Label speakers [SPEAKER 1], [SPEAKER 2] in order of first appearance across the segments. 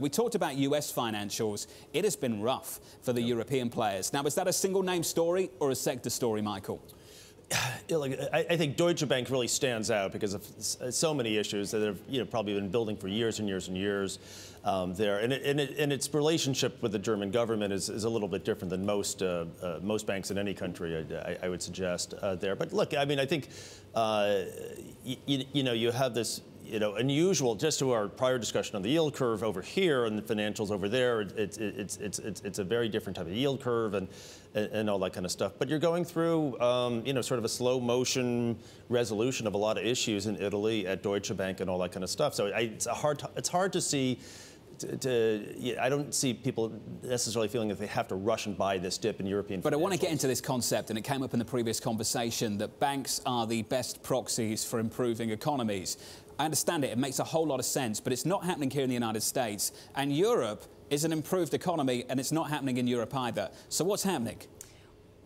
[SPEAKER 1] We talked about US financials. It has been rough for the European players. Now, is that a single name story or a sector story, Michael?
[SPEAKER 2] I think Deutsche Bank really stands out because of so many issues that have probably been building for years and years and years there. And its relationship with the German government is a little bit different than most banks in any country, I would suggest there. But look, I mean, I think, you have this unusual, just to our prior discussion on the yield curve over here and the financials over there, it's a very different type of yield curve and all that kind of stuff. But you're going through, sort of a slow motion resolution of a lot of issues in Italy at Deutsche Bank and all that kind of stuff. So it's hard to see. I don't see people necessarily feeling that they have to rush and buy this dip in European financials.
[SPEAKER 1] But I want to get into this concept, and it came up in the previous conversation, that banks are the best proxies for improving economies. I understand it. It makes a whole lot of sense, but it's not happening here in the United States. And Europe is an improved economy, and it's not happening in Europe either. So what's happening?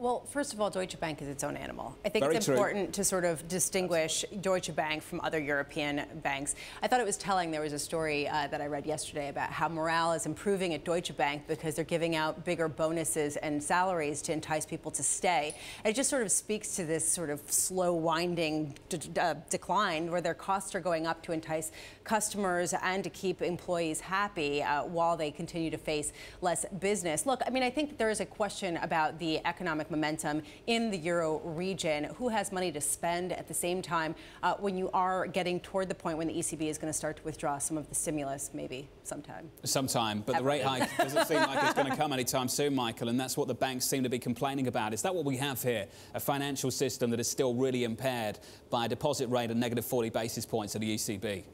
[SPEAKER 3] Well, first of all, Deutsche Bank is its own animal. I think
[SPEAKER 1] Very
[SPEAKER 3] it's
[SPEAKER 1] true.
[SPEAKER 3] important to sort of distinguish Deutsche Bank from other European banks. I thought it was telling. There was a story that I read yesterday about how morale is improving at Deutsche Bank because they're giving out bigger bonuses and salaries to entice people to stay. And it just sort of speaks to this sort of slow winding decline where their costs are going up to entice customers and to keep employees happy while they continue to face less business. Look, I mean, I think there is a question about the economic momentum in the Euro region. Who has money to spend at the same time when you are getting toward the point when the ECB is going to start to withdraw some of the stimulus, maybe sometime?
[SPEAKER 1] Sometime, but the rate hike doesn't seem like it's going to come anytime soon, Michael, and that's what the banks seem to be complaining about. Is that what we have here? A financial system that is still really impaired by a deposit rate of negative 40 basis points at the ECB?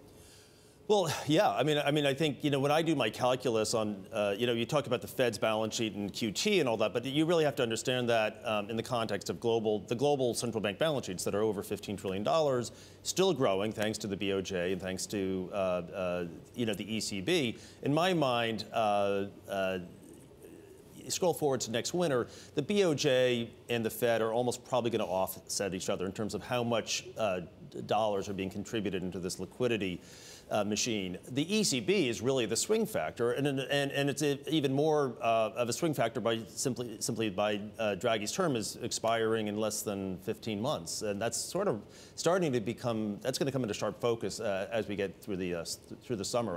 [SPEAKER 2] Well, yeah. I mean, I think, when I do my calculus on, you talk about the Fed's balance sheet and QT and all that, but you really have to understand that in the context of the global central bank balance sheets that are over $15 trillion, still growing thanks to the BOJ and thanks to, the ECB. In my mind, scroll forward to next winter, the BOJ and the Fed are almost probably going to offset each other in terms of how much dollars are being contributed into this liquidity machine. The ECB is really the swing factor, and it's even more of a swing factor by simply by Draghi's term is expiring in less than 15 months, and that's sort of starting to become, that's going to come into sharp focus as we get through the summer.